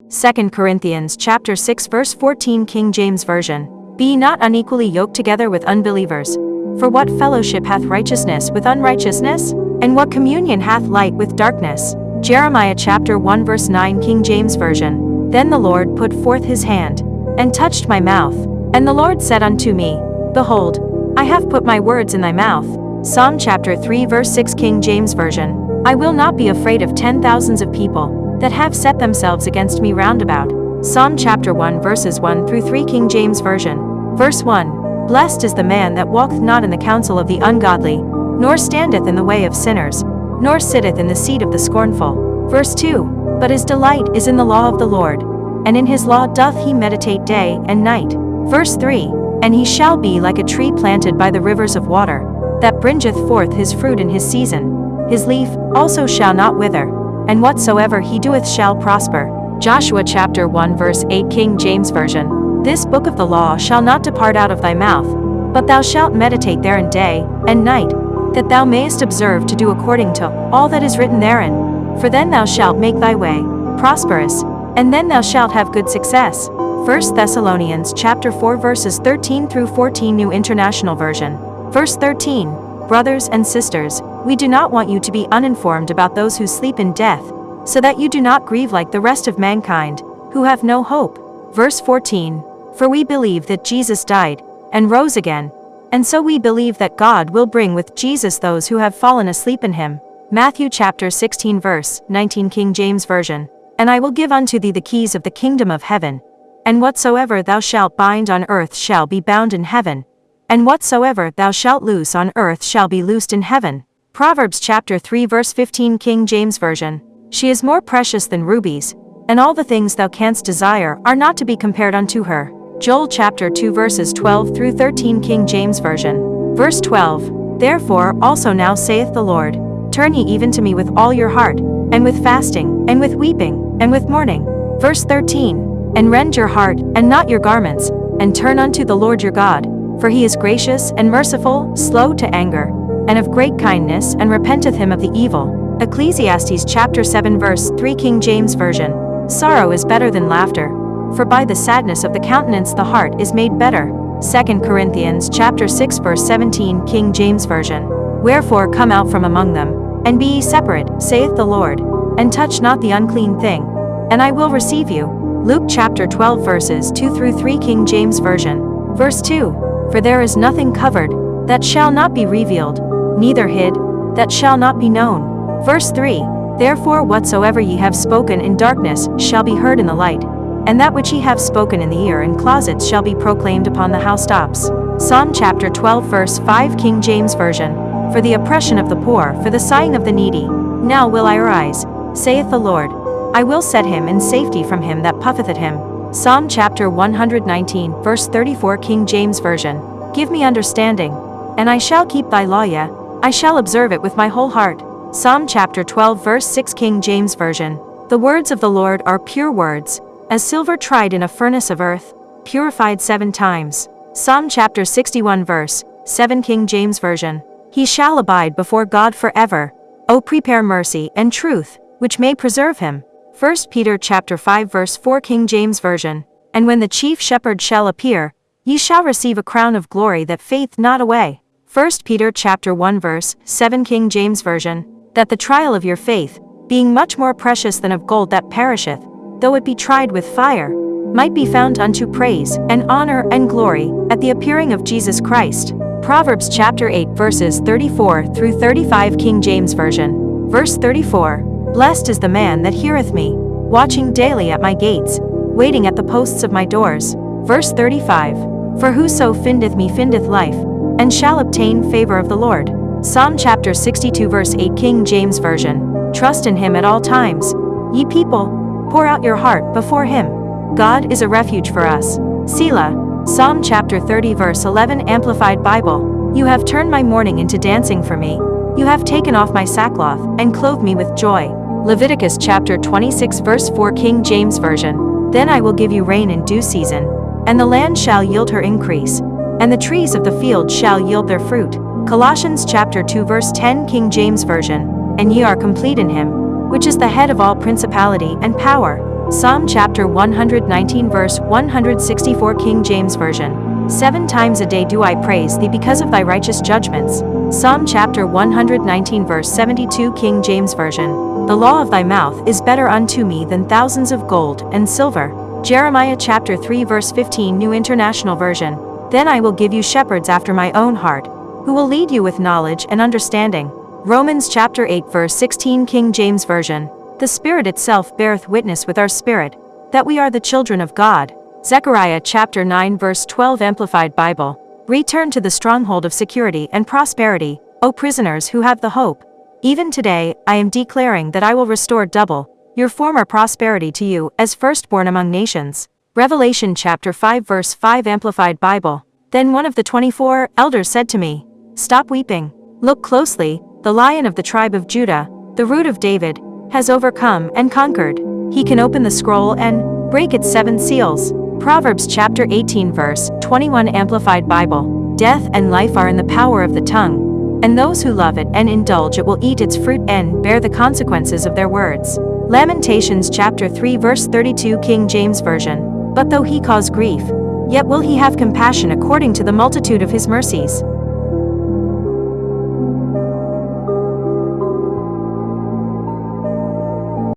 2 Corinthians chapter 6 verse 14 King James Version. Be ye not unequally yoked together with unbelievers. For what fellowship hath righteousness with unrighteousness? And what communion hath light with darkness? Jeremiah chapter 1 verse 9 King James Version. Then the Lord put forth his hand, and touched my mouth. And the Lord said unto me, Behold, I have put my words in thy mouth. Psalm chapter 3 verse 6 King James Version. I will not be afraid of 10,000s of people, that have set themselves against me round about. Psalm chapter 1 verses 1 through 3 King James Version. Verse 1. Blessed is the man that walketh not in the counsel of the ungodly, nor standeth in the way of sinners, nor sitteth in the seat of the scornful. Verse 2. But his delight is in the law of the Lord, and in his law doth he meditate day and night. Verse 3. And he shall be like a tree planted by the rivers of water, that bringeth forth his fruit in his season. His leaf also shall not wither, and whatsoever he doeth shall prosper. Joshua chapter 1 verse 8 King James Version. This book of the law shall not depart out of thy mouth, but thou shalt meditate therein day and night, that thou mayest observe to do according to all that is written therein. For then thou shalt make thy way prosperous, and then thou shalt have good success. 1 Thessalonians chapter 4 verses 13 through 14 New International Version. Verse 13. Brothers and sisters, we do not want you to be uninformed about those who sleep in death, so that you do not grieve like the rest of mankind, who have no hope. Verse 14. For we believe that Jesus died, and rose again, and so we believe that God will bring with Jesus those who have fallen asleep in him. Matthew chapter 16 verse 19 King James Version. And I will give unto thee the keys of the kingdom of heaven. And whatsoever thou shalt bind on earth shall be bound in heaven, and whatsoever thou shalt loose on earth shall be loosed in heaven. Proverbs chapter 3 verse 15 King James Version. She is more precious than rubies, and all the things thou canst desire are not to be compared unto her. Joel chapter 2 verses 12 through 13 King James Version. Verse 12. Therefore also now saith the Lord, turn ye even to me with all your heart, and with fasting, and with weeping, and with mourning. Verse 13. And rend your heart, and not your garments, and turn unto the Lord your God, for he is gracious and merciful, slow to anger, and of great kindness, and repenteth him of the evil. Ecclesiastes chapter 7 verse 3 King James Version. Sorrow is better than laughter, for by the sadness of the countenance the heart is made better. 2 Corinthians chapter 6 verse 17 King James Version. Wherefore come out from among them, and be ye separate, saith the Lord, and touch not the unclean thing, and I will receive you. Luke chapter 12 verses 2 through 3 King James Version. Verse 2. For there is nothing covered, that shall not be revealed, neither hid, that shall not be known. Verse 3. Therefore whatsoever ye have spoken in darkness shall be heard in the light, and that which ye have spoken in the ear in closets shall be proclaimed upon the housetops. Psalm chapter 12 verse 5 King James Version. For the oppression of the poor, for the sighing of the needy, now will I arise, saith the Lord. I will set him in safety from him that puffeth at him. Psalm chapter 119 verse 34 King James Version. Give me understanding, and I shall keep thy law, yea, I shall observe it with my whole heart. Psalm chapter 12 verse 6 King James Version. The words of the Lord are pure words, as silver tried in a furnace of earth, purified 7 times. Psalm chapter 61 verse 7 King James Version. He shall abide before God forever. O prepare mercy and truth, which may preserve him. 1 Peter chapter 5 verse 4 King James Version. And when the chief shepherd shall appear, ye shall receive a crown of glory that fadeth not away. 1 Peter chapter 1 verse 7 King James Version. That the trial of your faith, being much more precious than of gold that perisheth, though it be tried with fire, might be found unto praise, and honor, and glory, at the appearing of Jesus Christ. Proverbs chapter 8 verses 34 through 35 King James Version. Verse 34. Blessed is the man that heareth me, watching daily at my gates, waiting at the posts of my doors. Verse 35. For whoso findeth me findeth life, and shall obtain favor of the Lord. Psalm chapter 62 verse 8 King James Version. Trust in him at all times. Ye people, pour out your heart before him. God is a refuge for us. Selah. Psalm chapter 30 verse 11 Amplified Bible. You have turned my mourning into dancing for me. You have taken off my sackcloth, and clothed me with joy. Leviticus chapter 26 verse 4 King James Version. Then I will give you rain in due season, and the land shall yield her increase, and the trees of the field shall yield their fruit. Colossians chapter 2 verse 10 King James Version. And ye are complete in him, which is the head of all principality and power, Psalm chapter 119 verse 164 King James Version. 7 times a day do I praise thee because of thy righteous judgments. Psalm chapter 119 verse 72 King James Version. The law of thy mouth is better unto me than thousands of gold and silver. Jeremiah chapter 3 verse 15 New International Version. Then I will give you shepherds after my own heart, who will lead you with knowledge and understanding. Romans chapter 8 verse 16 King James Version. The Spirit itself beareth witness with our spirit, that we are the children of God. Zechariah chapter 9 verse 12 Amplified Bible. Return to the stronghold of security and prosperity, O prisoners who have the hope. Even today, I am declaring that I will restore double your former prosperity to you as firstborn among nations. Revelation chapter 5 verse 5 Amplified Bible. Then one of the 24 elders said to me, Stop weeping. Look closely, the Lion of the tribe of Judah, the Root of David, has overcome and conquered. He can open the scroll and break its 7 seals. Proverbs chapter 18 verse 21 Amplified Bible. Death and life are in the power of the tongue, and those who love it and indulge it will eat its fruit and bear the consequences of their words. Lamentations chapter 3 verse 32 King James Version. But though he cause grief, yet will he have compassion according to the multitude of his mercies.